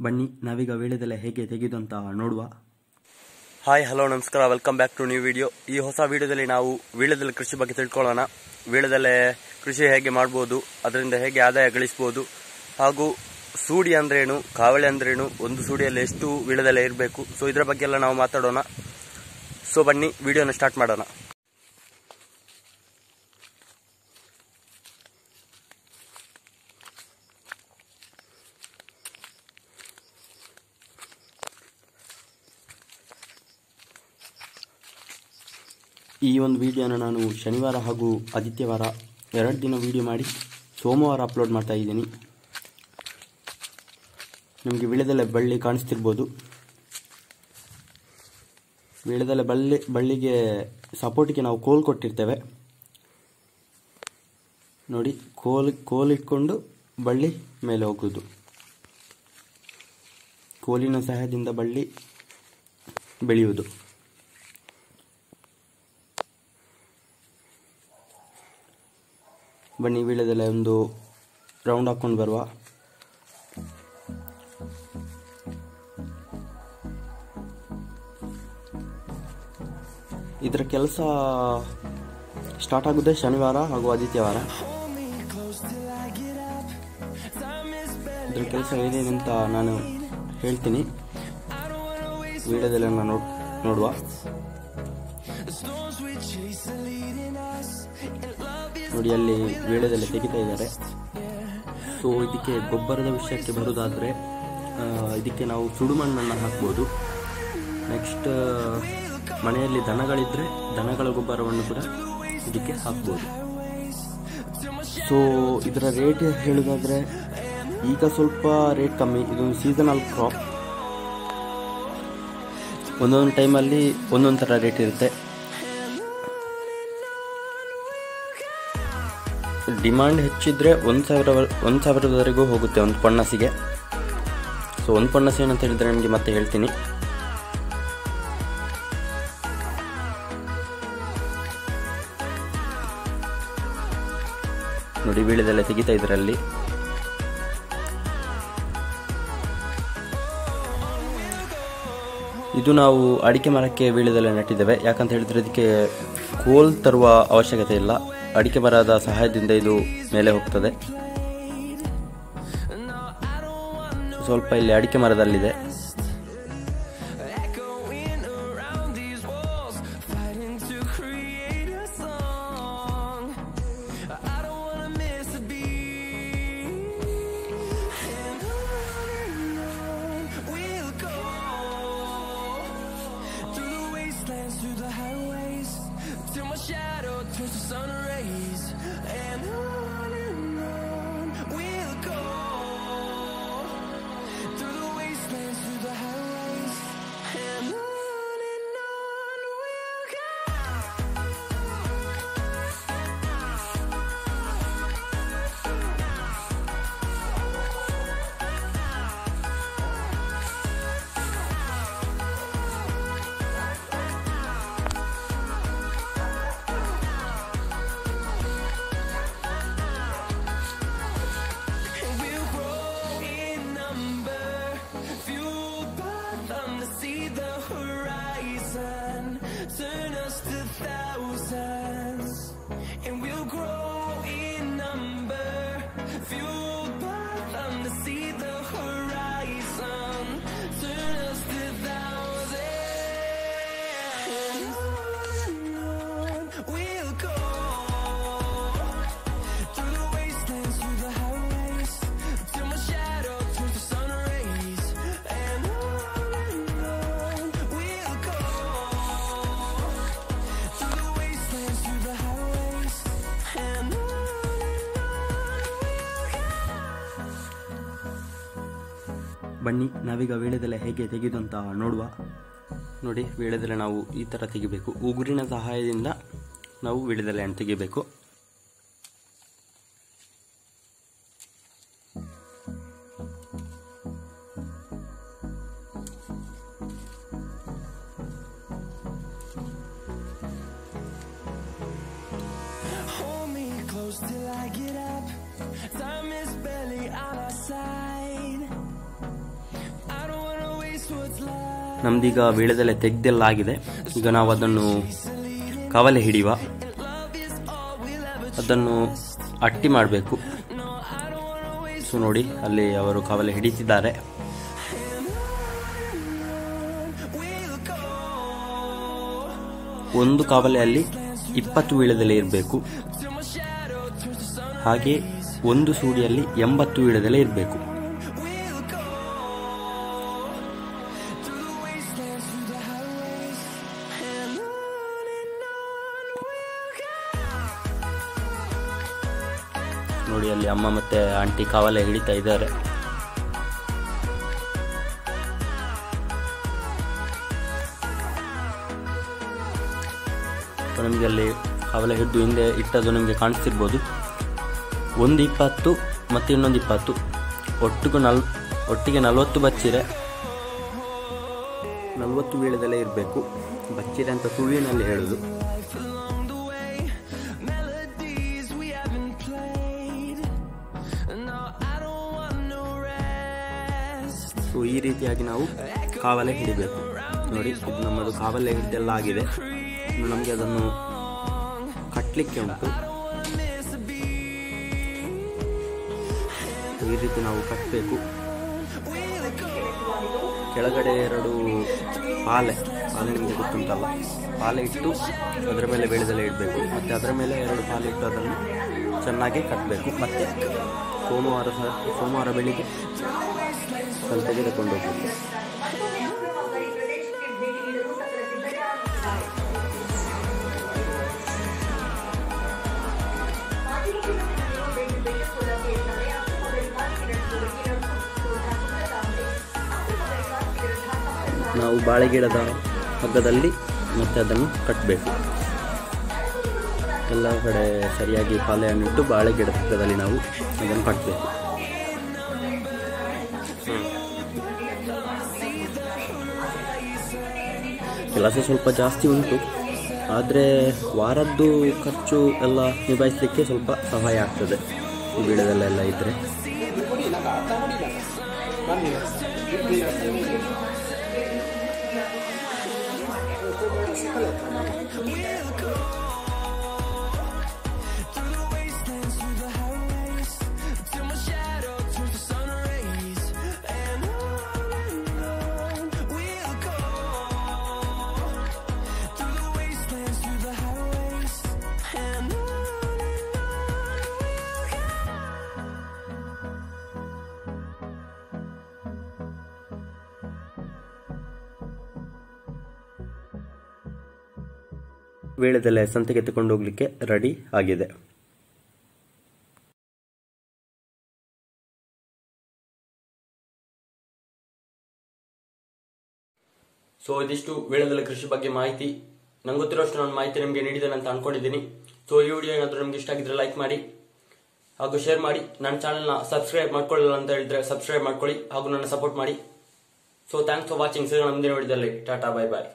ಬನ್ನಿ ನಾವೀಗ ವೀಳ್ಯದೆಲೆ ಹೇಗೆ ತೆಗೆದು ಅಂತ ನೋಡುವ. ಹಾಯ್ ಹಲೋ ನಮಸ್ಕಾರ, welcome back to new video. ಈ ಹೊಸ ವಿಡಿಯೋದಲ್ಲಿ ನಾವು ವೀಳ್ಯದೆಲೆ ಕೃಷಿ ಬಗ್ಗೆ ತಿಳ್ಕೊಳ್ಳೋಣ. ವೀಳ್ಯದೆಲೆ ಕೃಷಿ ಹೇಗೆ ಮಾಡ್ಬೋದು, ಅದರಿಂದ ಹೇಗೆ ಆದಾಯ ಗಳಿಸ್ಬೋದು, ಹಾಗೂ ಸೂಡಿ ಅಂದ್ರೇನು, ಕಾವಳೆ ಅಂದ್ರೇನು, ಒಂದು ಸೂಡಿಯಲ್ಲಿ ಎಷ್ಟು ವೀಳ್ಯದೆಲೆ ಇರಬೇಕು, ಸೊ ಇದರ ಬಗ್ಗೆ ಎಲ್ಲ ನಾವು ಮಾತಾಡೋಣ. ಸೊ ಬನ್ನಿ ವಿಡಿಯೋನ ಸ್ಟಾರ್ಟ್ ಮಾಡೋಣ. ಈ ಒಂದು ವಿಡಿಯೋನ ನಾನು ಶನಿವಾರ ಹಾಗೂ ಆದಿತ್ಯವಾರ 2 ದಿನ ವಿಡಿಯೋ ಮಾಡಿ ಸೋಮವಾರ ಅಪ್ಲೋಡ್ ಮಾಡ್ತಾ ಇದ್ದೀನಿ. ನಿಮಗೆ ವೀಳ್ಯದೆಲೆ ಬಳ್ಳಿ ಕಾಣಿಸ್ತಿರ್ಬೋದು. ವೀಳ್ಯದೆಲೆ ಬಳ್ಳಿಗೆ ಸಪೋರ್ಟಿಗೆ ನಾವು ಕೋಲ್ ಕೊಟ್ಟಿರ್ತೇವೆ ನೋಡಿ. ಕೋಲ್ ಇಟ್ಕೊಂಡು ಬಳ್ಳಿ ಮೇಲೆ ಹೋಗೋದು. ಕೋಲಿನ ಸಹಾಯದಿಂದ ಬಳ್ಳಿ ಬೆಳೆಯುವುದು. ಬನ್ನಿ ವೀಳ್ಯದೆಲೆ ಒಂದು ರೌಂಡ್ ಹಾಕೊಂಡು ಬರುವ. ಇದರ ಕೆಲಸ ಸ್ಟಾರ್ಟ್ ಆಗುತ್ತೆ ಶನಿವಾರ ಹಾಗೂ ಆದಿತ್ಯವಾರ. ಇದರ ಕೆಲಸ ಏನೇನಂತ ನಾನು ಹೇಳ್ತೀನಿ. ವೀಳ್ಯದೆಲೆಯನ್ನು ನೋಡುವ. ನೋಡಿ, ಅಲ್ಲಿ ವೀಳ್ಯದೆಲೆ ತೆಗಿತಾ ಇದ್ದಾರೆ. ಸೊ ಇದಕ್ಕೆ ಗೊಬ್ಬರದ ವಿಷಯಕ್ಕೆ ಬರೋದಾದರೆ ಇದಕ್ಕೆ ನಾವು ಸುಡುಮಣ್ಣನ್ನು ಹಾಕ್ಬೋದು. ನೆಕ್ಸ್ಟ್ ಮನೆಯಲ್ಲಿ ದನಗಳಿದ್ದರೆ ದನಗಳ ಗೊಬ್ಬರವನ್ನು ಕೂಡ ಇದಕ್ಕೆ ಹಾಕ್ಬೋದು. ಸೊ ಇದರ ರೇಟ್ ಹೇಳೋದಾದರೆ ಈಗ ಸ್ವಲ್ಪ ರೇಟ್ ಕಮ್ಮಿ. ಇದು ಸೀಸನಲ್ ಕ್ರಾಪ್. ಒಂದೊಂದು ಟೈಮಲ್ಲಿ ಒಂದೊಂದು ಥರ ರೇಟ್ ಇರುತ್ತೆ. ಡಿಮಾಂಡ್ ಹೆಚ್ಚಿದ್ರೆ 1,000ವರೆಗೂ ಹೋಗುತ್ತೆ ಒಂದು ಪೊನ್ನಸಿಗೆ. ಸೊ ಒಂದು ಪೊನ್ನಸಿ ಏನಂತ ಹೇಳಿದ್ರೆ ನಿಮಗೆ ಮತ್ತೆ ಹೇಳ್ತೀನಿ. ನೋಡಿ, ವೀಳ್ಯದೆಲೆ ತೆಗಿತಾ ಇದರಲ್ಲಿ. ಇದು ನಾವು ಅಡಿಕೆ ಮರಕ್ಕೆ ವೀಳ್ಯದೆಲೆ ನೆಟ್ಟಿದ್ದೇವೆ. ಯಾಕಂತ ಹೇಳಿದ್ರೆ ಇದಕ್ಕೆ ಕೋಲ್ ತರುವ ಅವಶ್ಯಕತೆ ಇಲ್ಲ. ಅಡಿಕೆ ಮರದ ಸಹಾಯದಿಂದ ಇದು ಮೇಲೆ ಹೋಗ್ತದೆ. ಸ್ವಲ್ಪ ಇಲ್ಲಿ ಅಡಿಕೆ ಮರದಲ್ಲಿದೆ. ಬನ್ನಿ ನಾವೀಗ ವೀಳ್ಯದೆಲೆ ಹೇಗೆ ತೆಗೆದು ಅಂತ ನೋಡುವ. ನೋಡಿ, ವೀಳ್ಯದೆಲೆ ನಾವು ಈ ಥರ ತೆಗಿಬೇಕು. ಉಗುರಿನ ಸಹಾಯದಿಂದ ನಾವು ವೀಳ್ಯದೆಲೆಯನ್ನು ತೆಗಿಬೇಕು. Till I get up, time is barely on our side. ನಮ್ದೀಗ ವೀಳ್ಯದೆಲೆ ತೆಗ್ದೆಲ್ಲ ಆಗಿದೆ. ಈಗ ನಾವು ಅದನ್ನು ಕವಲೆ ಹಿಡಿಯುವ, ಅದನ್ನು ಅಟ್ಟಿ ಮಾಡಬೇಕು. ಸೊ ನೋಡಿ, ಅಲ್ಲಿ ಅವರು ಕವಲೆ ಹಿಡಿತಿದ್ದಾರೆ. ಒಂದು ಕವಲೆಯಲ್ಲಿ 20 ವೀಳ್ಯದೆಲೆ ಇರಬೇಕು. ಹಾಗೆ ಒಂದು ಸೂಡಿಯಲ್ಲಿ 80 ವೀಳ್ಯದೆಲೆ ಇರಬೇಕು. ನೋಡಿ, ಅಲ್ಲಿ ಅಮ್ಮ ಮತ್ತೆ ಆಂಟಿ ಕವಲೆ ಹಿಡಿತಾ ಇದ್ದಾರೆ. ನಿಮಗೆ ಅಲ್ಲಿ ಕವಲೆ ಹಿಡಿದು ಹಿಂದೆ ಇಟ್ಟದ್ದು ನಿಮಗೆ ಕಾಣಿಸ್ತಿರ್ಬೋದು. ಒಂದು 20 ಮತ್ತು ಇನ್ನೊಂದು 20, ಒಟ್ಟಿಗೆ 40 ಬಚ್ಚಿರೆ, 40 ವೀಳ್ಯದೆಲೆ ಇರಬೇಕು. ಬಚ್ಚಿರೆ ಅಂತ ತುಳುವಿನಲ್ಲಿ ಹೇಳುದು. ಸೊ ಈ ರೀತಿಯಾಗಿ ನಾವು ಕಾವಲೆ ಹಿಡಿಬೇಕು. ನೋಡಿ, ಇದು ನಮ್ಮದು ಕಾವಲೆ ಹಿಡಿದೆಲ್ಲ ಆಗಿದೆ. ನಮಗೆ ಅದನ್ನು ಕಟ್ಟಲಿಕ್ಕೆ ಉಂಟು. ಈ ರೀತಿ ನಾವು ಕಟ್ಟಬೇಕು. ಕೆಳಗಡೆ 2 ಪಾಲೆ ನಿಮಗೆ ಗೊತ್ತುಂಟಲ್ಲ, ಪಾಲೆ ಇಟ್ಟು ಅದರ ಮೇಲೆ ವೀಳ್ಯದೆಲೆ ಇಡಬೇಕು. ಮತ್ತು ಅದರ ಮೇಲೆ 2 ಪಾಲೆ ಇಟ್ಟು ಅದನ್ನು ಚೆನ್ನಾಗಿ ಕಟ್ಟಬೇಕು. ಮತ್ತು ಸೋಮವಾರ ಬೆಳಿಗ್ಗೆ ಸಂತೆಗೆ ತಗೊಂಡು ಹೋಗಬೇಕು. ನಾವು ಬಾಳೆಗಿಡದ ಹಗ್ಗದಲ್ಲಿ ಮತ್ತೆ ಅದನ್ನು ಕಟ್ಟಬೇಕು. ಎಲ್ಲ ಕಡೆ ಸರಿಯಾಗಿ ಪಾಲೆಯನ್ನು ಇಟ್ಟು ಬಾಳೆಗಿಡದ ಹಗ್ಗದಲ್ಲಿ ನಾವು ಅದನ್ನು ಕಟ್ಟಬೇಕು. ಕೆಲಸ ಸ್ವಲ್ಪ ಜಾಸ್ತಿ ಉಂಟು, ಆದರೆ ವಾರದ್ದು ಖರ್ಚು ಎಲ್ಲ ನಿಭಾಯಿಸಲಿಕ್ಕೆ ಸ್ವಲ್ಪ ಸಹಾಯ ಆಗ್ತದೆ ಈ ವೀಳ್ಯದೆಲೆ ಇದ್ದರೆ. ವೀಳ್ಯದೆಲೆ ಸಂತೆಗೆ ತಗೊಂಡು ಹೋಗ್ಲಿಕ್ಕೆ ರೆಡಿ ಆಗಿದೆ. ಸೊ ಇದಿಷ್ಟು ವೀಳ್ಯದೆಲೆ ಕೃಷಿ ಬಗ್ಗೆ ಮಾಹಿತಿ. ನಂಗೆ ಗೊತ್ತಿರೋಷ್ಟು ನಾನು ಮಾಹಿತಿ ನಿಮಗೆ ನೀಡಿದ್ದೇನೆ ಅಂತ ಅನ್ಕೊಂಡಿದ್ದೀನಿ. ಸೊ ಈ ವಿಡಿಯೋ ಏನಾದರೂ ನಿಮ್ಗೆ ಇಷ್ಟ ಆಗಿದ್ರೆ ಲೈಕ್ ಮಾಡಿ ಹಾಗೂ ಶೇರ್ ಮಾಡಿ. ನನ್ನ ಚಾನಲ್ನ ಸಬ್ಸ್ಕ್ರೈಬ್ ಮಾಡ್ಕೊಳ್ಳಿಲ್ಲ ಅಂತ ಹೇಳಿದ್ರೆ ಸಬ್ಸ್ಕ್ರೈಬ್ ಮಾಡ್ಕೊಳ್ಳಿ ಹಾಗೂ ನನ್ನ ಸಪೋರ್ಟ್ ಮಾಡಿ. So thanks for watching. ಸಿಗೋಣ ಮುಂದಿನ ವಿಡಿಯೋದಲ್ಲಿ. ಟಾಟಾ, ಬೈ ಬಾಯ್.